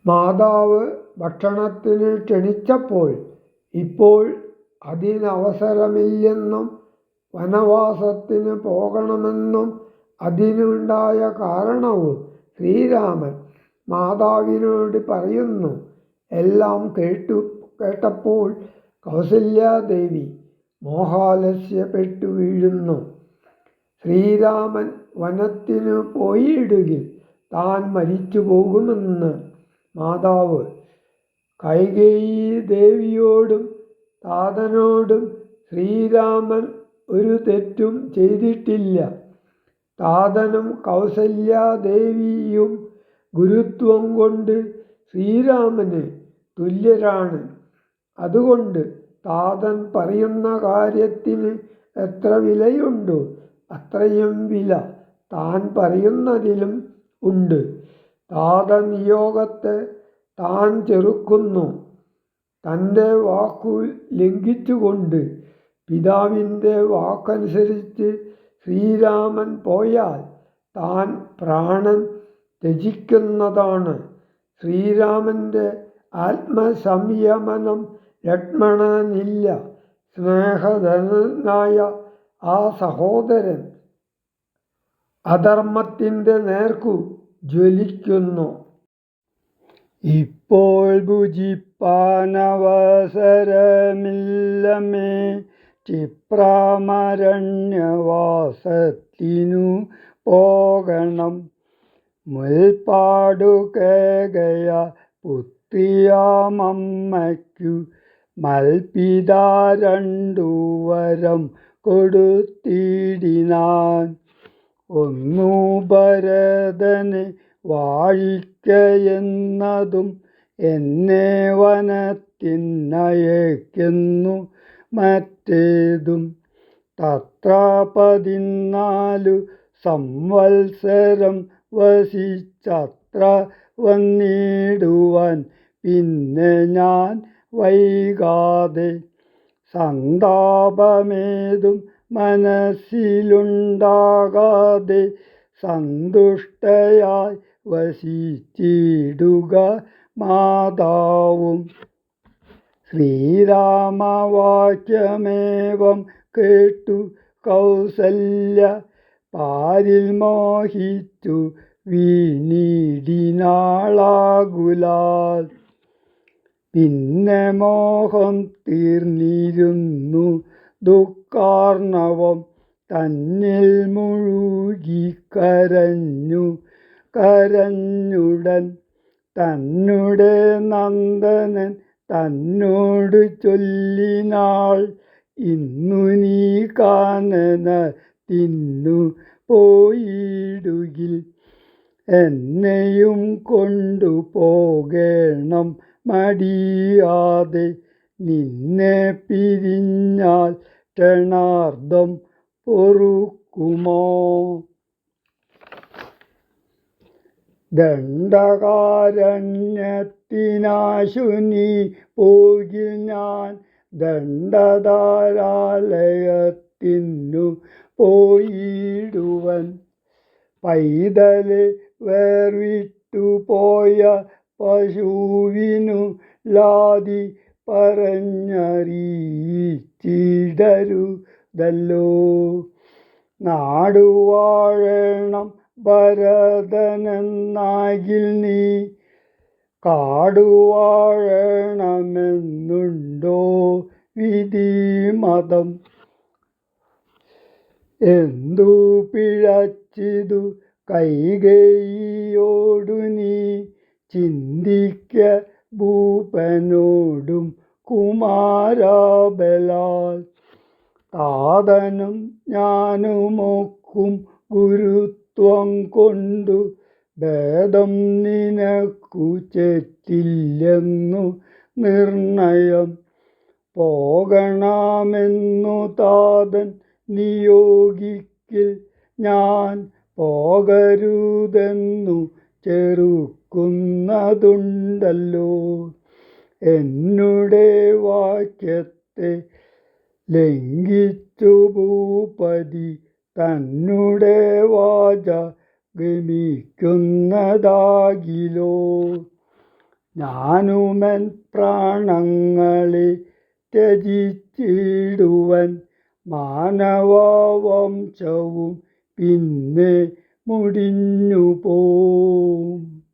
മാതാവ് ഭക്ഷണത്തിന് ക്ഷണിച്ചപ്പോൾ ഇപ്പോൾ അതിനവസരമില്ലെന്നും വനവാസത്തിന് പോകണമെന്നും അതിനുണ്ടായ കാരണവും ശ്രീരാമൻ മാതാവിനോട് പറയുന്നു. എല്ലാം കേട്ടപ്പോൾ കൗസല്യാദേവി മോഹാലസ്യപ്പെട്ടു വീഴുന്നു. ശ്രീരാമൻ വനത്തിനു പോയിടുകിൽ താൻ മരിച്ചു പോകുമെന്ന് മാതാവ് കൈകേയി ദേവിയോടും താതനോടും ശ്രീരാമൻ ഒരു തെറ്റും ചെയ്തിട്ടില്ല. താതനും കൗസല്യാദേവിയും ഗുരുത്വം കൊണ്ട് ശ്രീരാമന് തുല്യരാണ്. അതുകൊണ്ട് താതൻ പറയുന്ന കാര്യത്തിന് എത്ര വിലയുണ്ടോ അത്രയും വില താൻ പറയുന്നതിലും ഉണ്ട്. താതനിയോഗത്തെ താൻ ചെറുക്കുന്നു. തൻ്റെ വാക്കു ലംഘിച്ചുകൊണ്ട് പിതാവിൻ്റെ വാക്കനുസരിച്ച് ശ്രീരാമൻ പോയാൽ താൻ പ്രാണൻ ത്യജിക്കുന്നതാണ്. ശ്രീരാമൻ്റെ ആത്മസംയമനം ലക്ഷ്മണനില്ല. സ്നേഹധനനായ ആ സഹോദരൻ അധർമ്മത്തിൻ്റെ നേർക്കു ജ്വലിക്കുന്നു. ഇപ്പോൾ ഭുജിപ്പാനവസരമില്ലമേ, ക്ഷിപ്രമരണ്യവാസത്തിനു പോകണം. മുൽപ്പാടു കേകയ പുത്രിയാമമ്മയ്ക്കു മൽപിതാ 2 വരം കൊടുത്തിടിനാൻ. ഒന്നു ഭരതനെ വാഴിക്കയെന്നതും എന്നെ വനത്തിനയക്കുന്നു മറ്റേതും. തത്ര 14 സംവത്സരം വസിച്ചത്ര വന്നിടുവാൻ പിന്നെ ഞാൻ വൈകാതെ. സന്താപമേതും മനസ്സിലുണ്ടാകാതെ സന്തുഷ്ടയായി വസിച്ചിടുക മാതാവും. ശ്രീരാമവാക്യമേവം കേട്ടു കൗസല്യ പാരിൽ മോഹിച്ചു വീണിടിനാളാകുലാൽ. പിന്നെ മോഹം തീർന്നിരുന്നു ദുഃഖാർണവം തന്നിൽ മുഴുകി കരഞ്ഞുടൻ. തന്നുടെ നന്ദനൻ തന്നോട് ചൊല്ലിനാൾ, ഇന്നു നീ കാനനത്തിന്നു പോയിടുകിൽ എന്നെയും കൊണ്ടുപോകണം മടിയാതെ. നിന്നെ പിരിഞ്ഞാൽ ക്ഷണാർദ്ധം പൊറുക്കുമോ? ദണ്ഡകാരണ്യത്തിനാശു നീ പോകിൽ ഞാൻ ദണ്ഡധാരാലയത്തിനു പോയിടുവൻ. പൈതലെ വേർവിട്ടു പോയ പശുവിനു ലാതി പറഞ്ഞറിയിച്ചിടരുതല്ലോ. നാടുവാഴണം ഭരതനെന്നാകിൽ നീ കാടുവാഴണമെന്നുണ്ടോ വിധിമതം. എന്തു പിഴച്ചിതു കൈകേയിയോടു നീ ചിന്തിക്ക ഭൂപനോടും കുമാരബലാൽ. താതനും ഞാനുമൊക്കും ഗുരുത്വം കൊണ്ടു ഭേദം നിനക്കു ചേറ്റില്ലെന്നു നിർണയം. പോകണമെന്നു താതൻ നിയോഗിക്കിൽ ഞാൻ പോകരുതെന്നു ചെറുക്കുന്നതുണ്ടല്ലോ. എന്നുടെ വാക്യത്തെ ലംഘിച്ചു ഭൂപതി തന്നുടെ വാച ഗമിക്കുന്നതാകിലോ. ഞാനുമെൻ പ്രാണങ്ങളെ ത്യജിച്ചിടുവൻ, മാനവവംശവും പിന്നെ മുടിഞ്ഞു പോം.